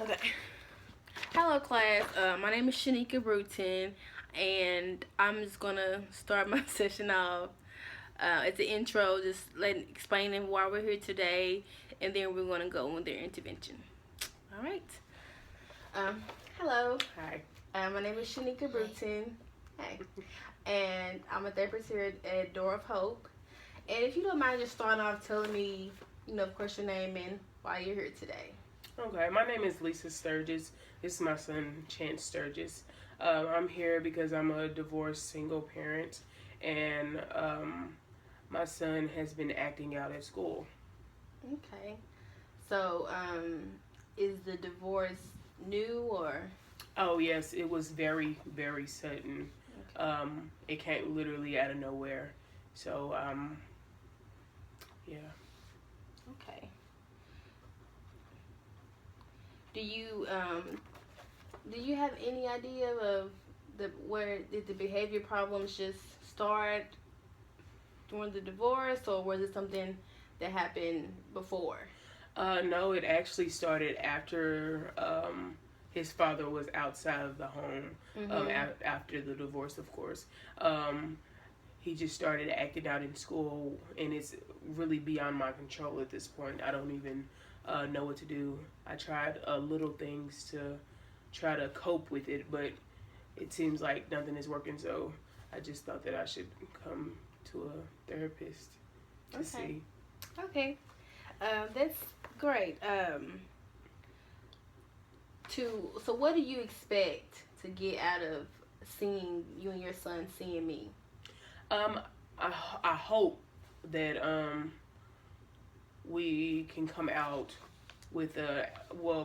Okay. Hello, class. My name is Shanika Bruton, and I'm just gonna start my session off as an intro, just explaining why we're here today, and then we're gonna go on their intervention. All right. Um, Hello. Hi. My name is Shanika Bruton. Hey. And I'm a therapist here at Door of Hope. And if you don't mind just starting off telling me, of course, your name and why you're here today. Okay, my name is Lisa Sturgis. This is my son, Chance Sturgis. I'm here because I'm a divorced single parent, and my son has been acting out at school. Okay. So, is the divorce new or? Oh, yes, it was very, very sudden. Okay. It came literally out of nowhere. So, yeah. Okay. Do you have any idea of where did the behavior problems just start during the divorce, or was it something that happened before? No, it actually started after his father was outside of the home, Mhm. after the divorce, of course. Um, he just started acting out in school, and it's really beyond my control at this point. I don't even know what to do. I tried little things to try to cope with it, but it seems like nothing is working, so I just thought that I should come to a therapist to Okay. see. Okay. That's great. So what do you expect to get out of seeing you and your son seeing me? Um, I hope that we can come out with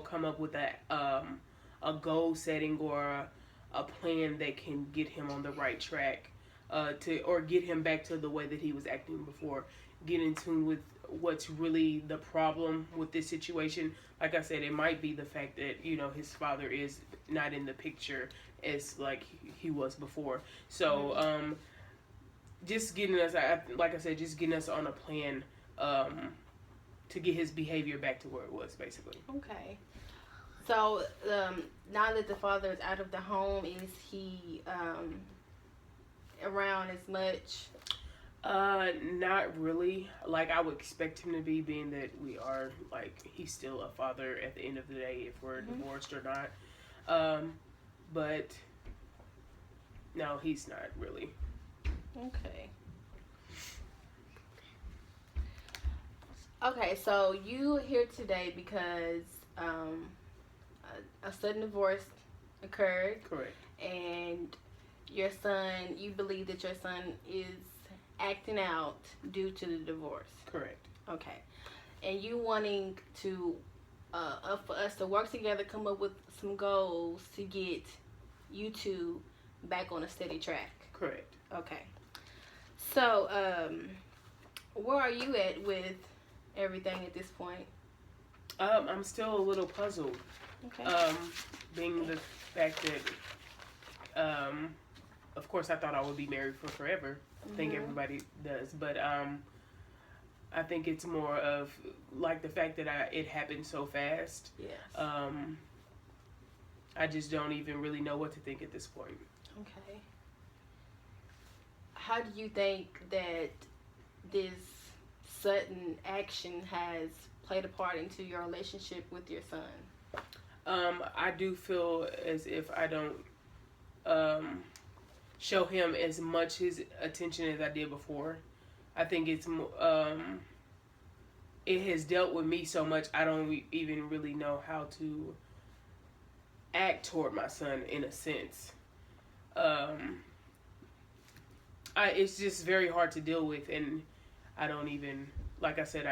come up with a goal setting or a plan that can get him on the right track, or get him back to the way that he was acting before. Get in tune with what's really the problem with this situation. Like I said, it might be the fact that his father is not in the picture as like he was before. So Mm-hmm. just getting us, like I said, just getting us on a plan, to get his behavior back to where it was, basically. Okay. So now that the father is out of the home, is he around as much? Not really. Like I would expect him to be, being that we are like he's still a father at the end of the day, if we're Mm-hmm. divorced or not. Um, but no, he's not really. Okay. Okay. So you here today because um, a sudden divorce occurred, Correct. and your son, you believe that your son is acting out due to the divorce. Correct. Okay. And you wanting to, for us to work together, come up with some goals to get you two back on a steady track. Correct. Okay. So, where are you at with everything at this point? I'm still a little puzzled. Okay. Being the fact that, of course, I thought I would be married for forever. I think Mhm. everybody does, but I think it's more of like the fact that it happened so fast. Yes. I just don't even really know what to think at this point. Okay. How do you think that this sudden action has played a part into your relationship with your son? I do feel as if I don't um, show him as much his attention as I did before. I think it has dealt with me so much. I don't even really know how to act toward my son in a sense. Um, it's just very hard to deal with, and I don't even, like I said,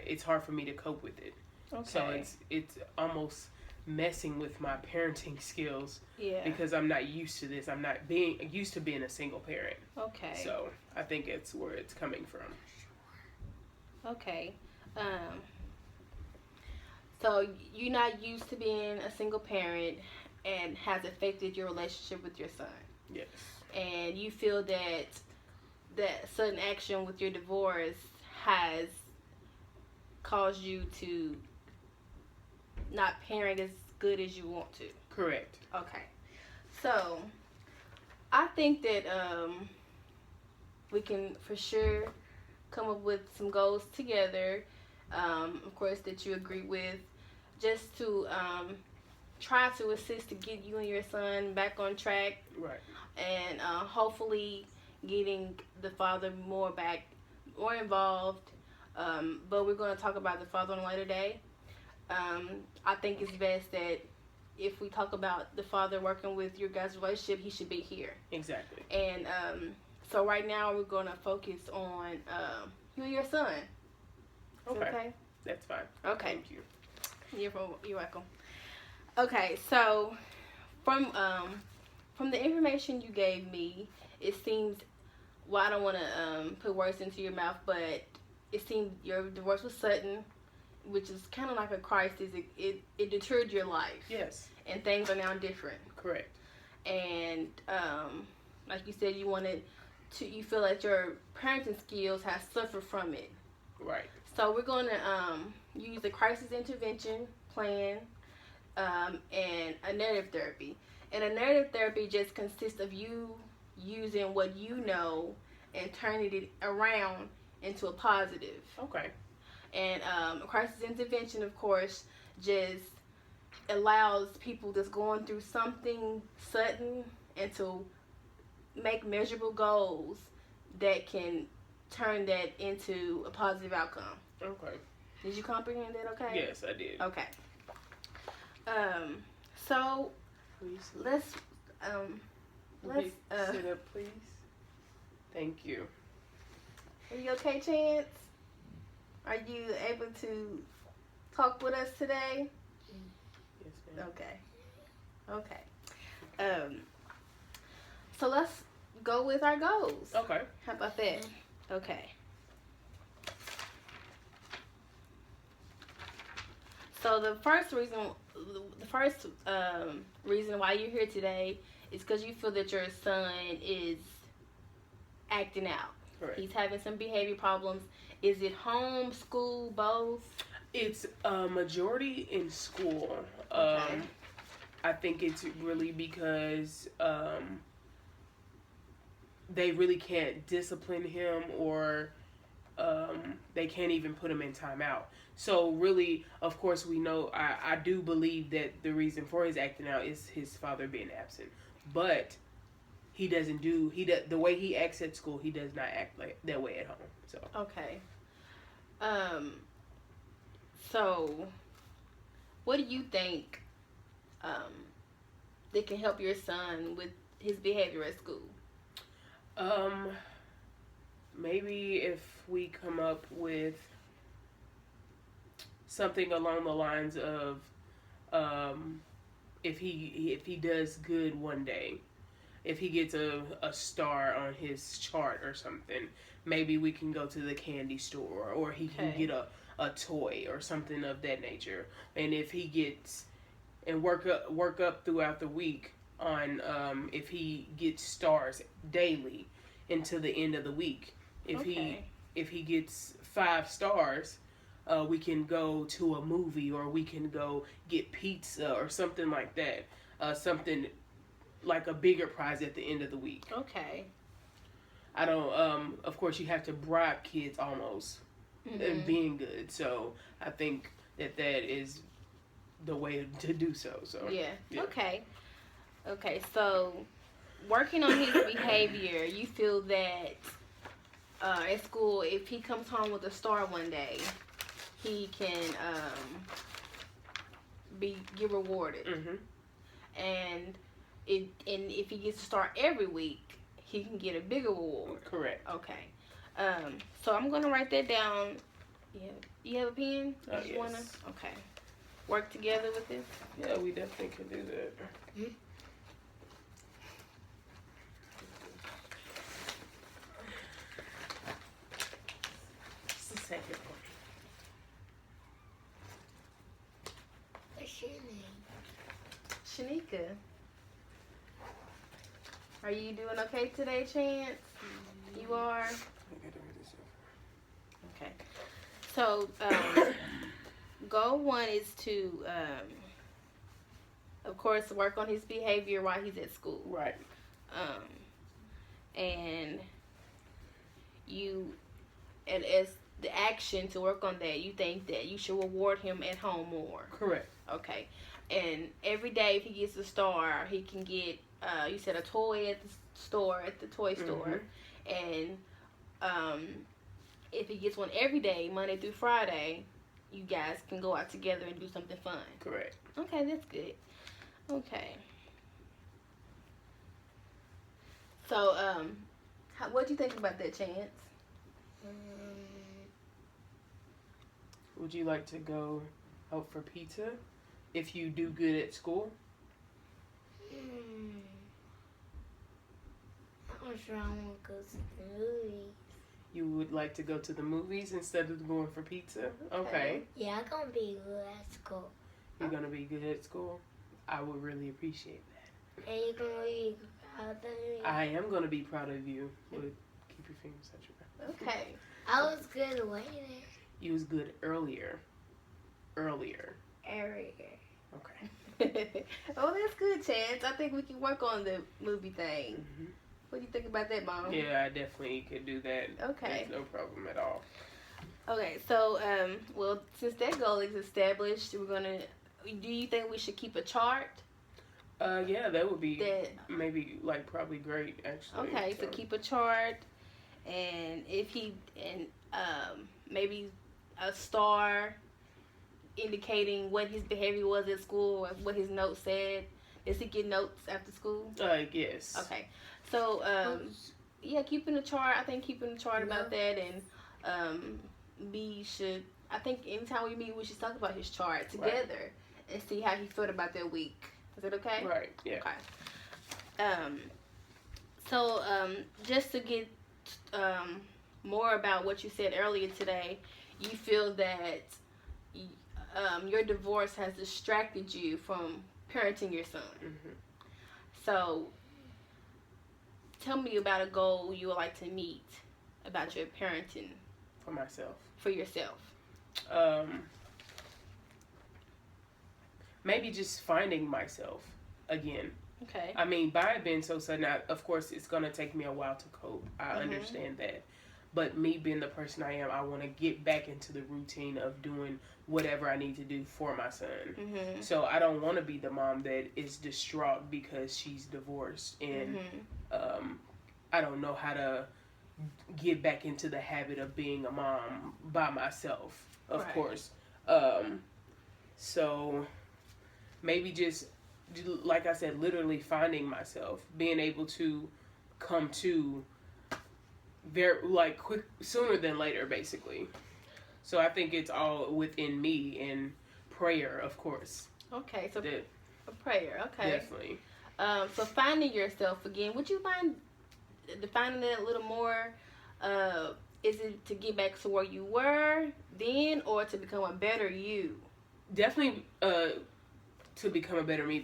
it's hard for me to cope with it. Okay. So it's almost messing with my parenting skills, Yeah. because I'm not used to this. I'm not being used to being a single parent. Okay. So I think it's where it's coming from. Okay. Um, so you're not used to being a single parent, and has affected your relationship with your son. Yes. And you feel that sudden action with your divorce has caused you to not parent as good as you want to. Correct. Okay. So, I think that we can for sure come up with some goals together. Of course, that you agree with, just to try to assist to get you and your son back on track. Right. And hopefully getting the father more involved. But we're going to talk about the father on a later day. I think it's best that if we talk about the father working with your guys' relationship, he should be here. Exactly. And so right now we're going to focus on you and your son. Okay? That's fine. Okay. Thank you. You're welcome. Okay, so from the information you gave me, it seems, well, I don't want to put words into your mouth, but it seemed your divorce with Sutton, which is kind of like a crisis. It deterred your life. Yes. And things are now different. Correct. And like you said, you feel that your parenting skills have suffered from it. Right. So we're going to use a crisis intervention plan and a narrative therapy. And a narrative therapy just consists of you using what you know and turning it around into a positive. Okay. And a crisis intervention, of course, just allows people that's going through something sudden and to make measurable goals that can turn that into a positive outcome. Okay. Did you comprehend that okay? Yes, I did. Okay. So Please. let's sit up, please. Thank you. are you okay, Chance? Are you able to talk with us today? Yes, ma'am. Okay. So let's go with our goals. Okay. How about that? Okay. So the first reason why you're here today is because you feel that your son is acting out. Correct. He's having some behavior problems. Is it home, school, both? It's a majority in school. Okay. I think it's really because they really can't discipline him, or they can't even put him in timeout. So really, of course, we know, I do believe that the reason for his acting out is his father being absent. But the way he acts at school, he does not act like that way at home. So Okay. So what do you think that can help your son with his behavior at school? Maybe if we come up with something along the lines of, if he does good one day, if he gets a star on his chart or something, maybe we can go to the candy store, or he can get a toy or something of that nature. And if he gets, and work up throughout the week on, if he gets stars daily until the end of the week. If he gets 5 stars, we can go to a movie, or we can go get pizza or something like that. Something like a bigger prize at the end of the week. Okay. I don't, of course you have to bribe kids almost in being good. So I think that is the way to do so. So yeah. Okay, so working on his behavior, you feel that at school, if he comes home with a star one day, he can get rewarded. And if he gets a star every week, he can get a bigger reward. Correct. Okay. So I'm gonna write that down. Yeah. You have a pen? Yes. Okay. Work together with this? Yeah, we definitely can do that. Just a second. What's your name? Shanika. Are you doing okay today, Chance? You are? Okay. So, goal 1 is to course, work on his behavior while he's at school. Right. And you, and as the action to work on that, you think that you should reward him at home more. Correct. Okay. And every day, if he gets a star, he can get, you said, a toy at the store, at the toy store. And if he gets one every day, Monday through Friday, you guys can go out together and do something fun. Correct. Okay, that's good. Okay. So, what do you think about that, Chance? Would you like to go out for pizza if you do good at school? I'm sure I want to go to the movies. You would like to go to the movies instead of going for pizza? Okay. Yeah, I'm going to be good at school. You're going to be good at school? I would really appreciate that. And you're going to be proud of me. I am going to be proud of you. But keep your fingers at your mouth. Okay. I was good later. You was good earlier. Earlier. Okay. Oh, that's good, Chance. I think we can work on the movie thing. What do you think about that, Mom? Yeah, I definitely could do that. Okay. There's no problem at all. Okay, so, well, since that goal is established, we're going to, do you think we should keep a chart? Yeah, that would be maybe, like, probably great, actually. Okay, so keep a chart, and if he, and maybe a star indicating what his behavior was at school, or what his notes said. Does he get notes after school? Yes. Okay. So, yeah, keeping a chart. I think keeping a chart about that, and I think anytime we meet, we should talk about his chart together and see how he felt about that week. Is that okay? Right, yeah. Okay. So, just to get more about what you said earlier today, you feel that your divorce has distracted you from parenting your son. So, tell me about a goal you would like to meet about your parenting. For myself. For yourself. Maybe just finding myself again. Okay. I mean, by it being so sudden, of course, it's going to take me a while to cope. I understand that. But me being the person I am, I want to get back into the routine of doing whatever I need to do for my son. So I don't want to be the mom that is distraught because she's divorced. And I don't know how to get back into the habit of being a mom by myself, of course. So maybe just, like I said, literally finding myself, being able to come to very, like, quick, sooner than later, basically. So I think it's all within me, and prayer, of course. Okay, so a prayer, okay. Definitely. So finding yourself again, would you mind defining that a little more? Is it to get back to where you were then, or to become a better you? Definitely to become a better me.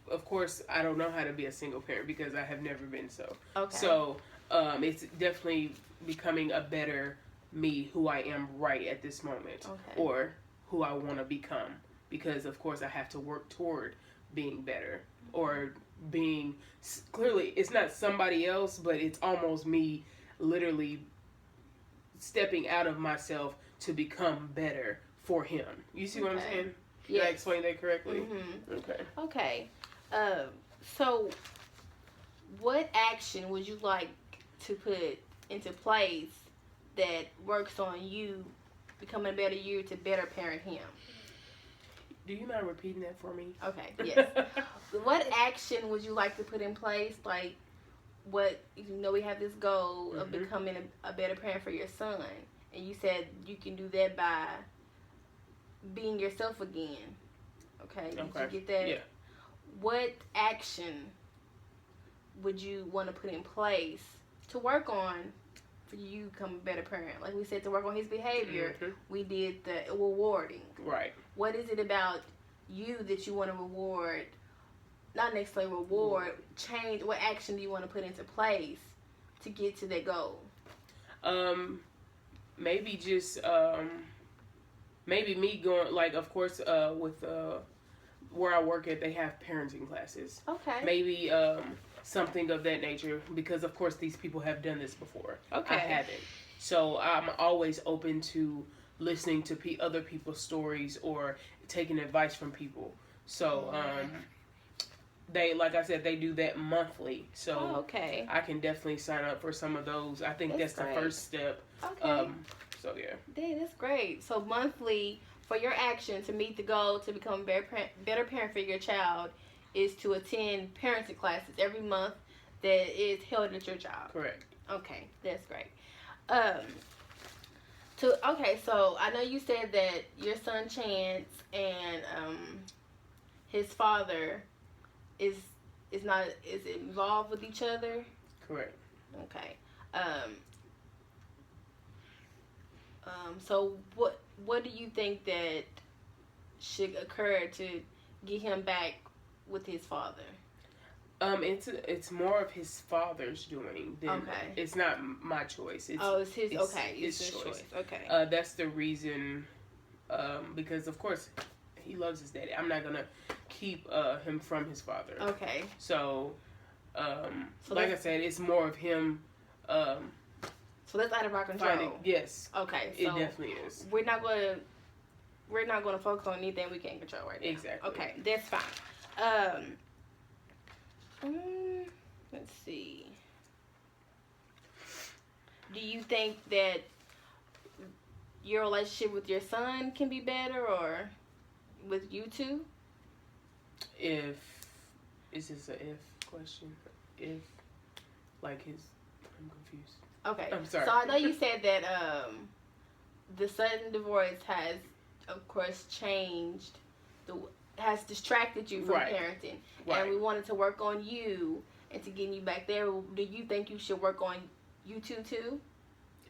Of course, I don't know how to be a single parent because I have never been so. Okay. So it's definitely becoming a better me, who I am right at this moment, or who I want to become. Because, of course, I have to work toward being better, or being, clearly, it's not somebody else, but it's almost me literally stepping out of myself to become better for him. You see what I'm saying? Did I explain that correctly? Okay. So, what action would you like to put into place that works on you becoming a better you to better parent him? Do you mind repeating that for me? Okay, yes. What action would you like to put in place? Like, what, you know, we have this goal of becoming a better parent for your son. And you said you can do that by being yourself again. Okay, did you get that? Yeah. What action would you want to put in place to work on for you to become a better parent? Like we said, to work on his behavior, we did the rewarding. Right. What is it about you that you want to reward? Not necessarily reward, change. What action do you want to put into place to get to that goal? Maybe just maybe me going, like, of course, with where I work at, they have parenting classes. Okay. Maybe something of that nature, because of course these people have done this before. Okay. I haven't. So I'm always open to listening to other people's stories or taking advice from people. So they, like I said, they do that monthly. So okay. I can definitely sign up for some of those. I think that's the great. first step. Okay. So yeah. Dang, that's great. So monthly, for your action to meet the goal to become a better parent for your child, is to attend parenting classes every month that is held at your job. Correct. Okay, that's great. So I know you said that your son Chance and his father is involved with each other. Correct. Okay. So what do you think that should occur to get him back with his father? It's more of his father's doing than Okay. It's not my choice. It's his. Okay, it's his choice. choice. Okay. That's the reason. Because of course he loves his daddy. I'm not gonna keep him from his father. Okay. So, So like I said, it's more of him. So that's out of our control. Yes. Okay. It So definitely is. we're not gonna focus on anything we can't control right now. Exactly. Okay, that's fine. Let's see. Do you think that your relationship with your son can be better, or with you two? Is this a if question? If, like his, I'm confused. Okay. I'm sorry. So I know you said that the sudden divorce has, of course, has distracted you from Right. parenting, Right. and we wanted to work on you and to getting you back there. Do you think you should work on you two too?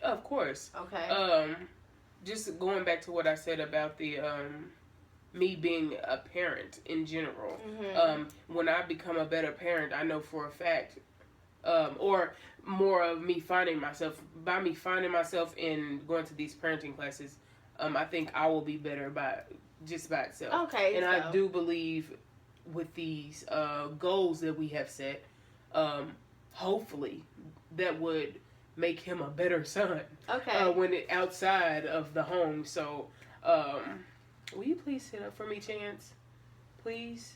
Of course. Okay. Just going back to what I said about the me being a parent in general. When I become a better parent, I know for a fact, or more of me finding myself in going to these parenting classes, I think I will be better by itself. Okay. And so. I do believe with these goals that we have set, hopefully that would make him a better son. Okay. When outside of the home. So, will you please sit up for me, Chance? Please?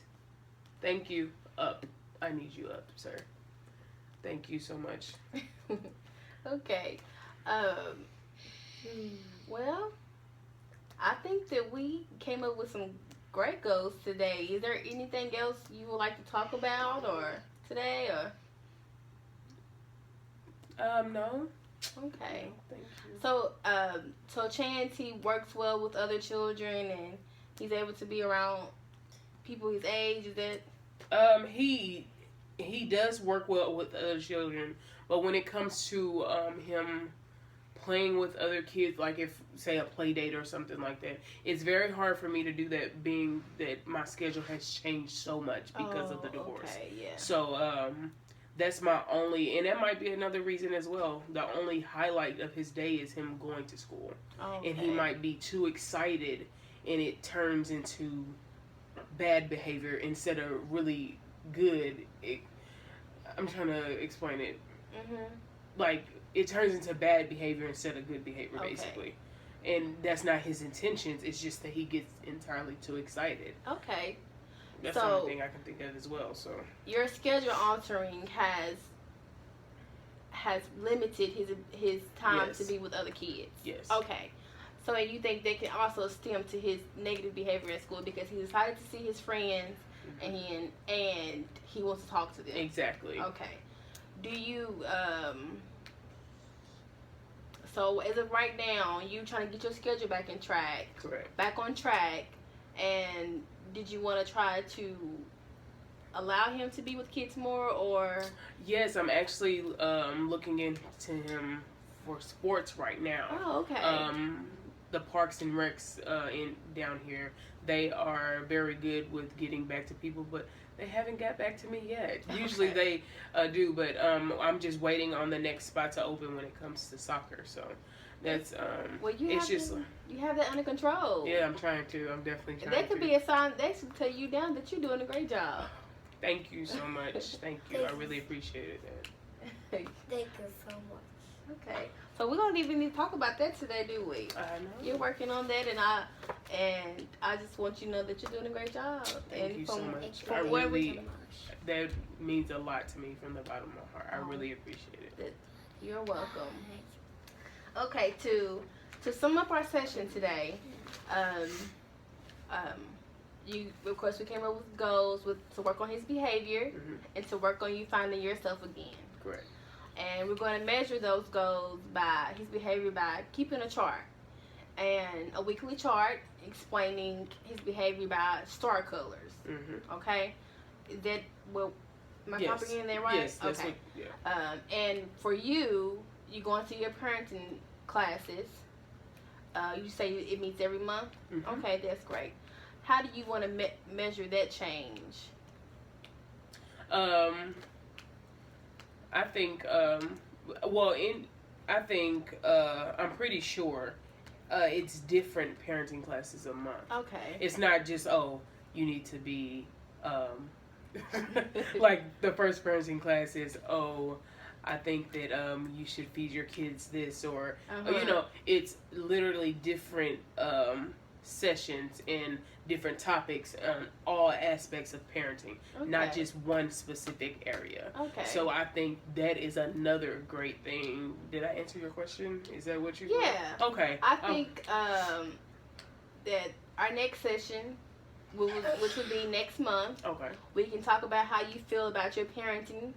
Thank you. Up. I need you up, sir. Thank you so much. Okay. Well, I think that we came up with some great goals today. Is there anything else you would like to talk about or today or? No. Okay. Thank you. So Chance, he works well with other children and he's able to be around people his age. Is that? He does work well with other children, but when it comes to him playing with other kids, like if say a play date or something like that, it's very hard for me to do that, being that my schedule has changed so much because of the divorce. Okay, yeah. So that's my only, and that might be another reason as well. The only highlight of his day is him going to school, Okay. and he might be too excited, and it turns into bad behavior instead of really good. I'm trying to explain it. Like, it turns into bad behavior instead of good behavior, Okay. basically. And that's not his intentions. It's just that he gets entirely too excited. Okay. That's the only thing I can think of as well. So Your schedule altering has limited his time Yes. to be with other kids. yes. Okay. So you think that can also stem to his negative behavior in school because he decided to see his friends and he wants to talk to them. Exactly. Okay. Do you so as of right now, you trying to get your schedule back on track, and did you want to try to allow him to be with kids more, or? Yes, I'm actually looking into him for sports right now. Oh, okay. The Parks and Recs down here, they are very good with getting back to people, but they haven't got back to me yet. Usually they do, but I'm just waiting on the next spot to open when it comes to soccer. So That's Well, you it's have just you have that under control. yeah. I'm trying to. I'm definitely trying That could to. be a sign. They should tell you down that you're doing a great job. Thank you so much. Thank you. I really appreciated that. Thank you so much. Okay, so we don't even need to talk about that today, do we? I know. You're working on that, and I just want you to know that you're doing a great job. Thank and you so much. from I where we- really that means a lot to me from the bottom of my heart. I really appreciate it. You're welcome. Okay, to sum up our session today, you of course we came up with goals to work on his behavior and to work on you finding yourself again. Correct. And we're going to measure those goals by his behavior by keeping a chart and a weekly chart explaining his behavior by star colors. Okay, is that well? Am I comprehending that right? Yes. That's okay. what, yeah. And for you going to your parenting classes. You say it meets every month. Okay, that's great. How do you want to measure that change? I think I'm pretty sure it's different parenting classes a month. Okay. It's not just you need to be like the first parenting class is I think that you should feed your kids this or it's literally different sessions and different topics on all aspects of parenting, not just one specific area. Okay. So I think that is another great thing. Did I answer your question? Is that what you? Yeah. Okay. I think that our next session, which would be next month, we can talk about how you feel about your parenting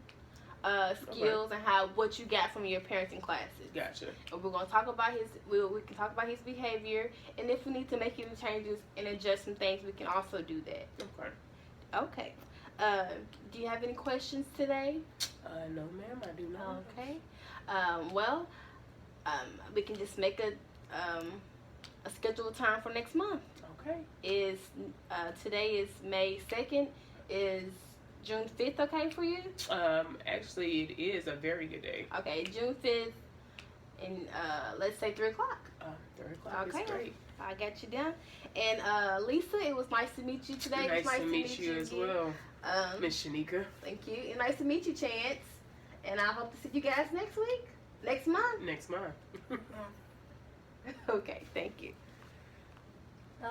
skills and what you got from your parenting classes. Gotcha. We're gonna talk about we can talk about his behavior, and if we need to make any changes and adjust some things, we can also do that. Okay. Do you have any questions today? No, ma'am, I do not. Okay. We can just make a scheduled time for next month. Okay. Today is May 2nd. Is June 5th okay for you? Actually, it is a very good day. Okay, June 5th, and let's say 3 o'clock. 3 o'clock is great. I got you down. And Lisa, it was nice to meet you today. Nice to meet you as well, Miss Shanika. Thank you. And nice to meet you, Chance. And I hope to see you guys next month. Next month. Okay, thank you.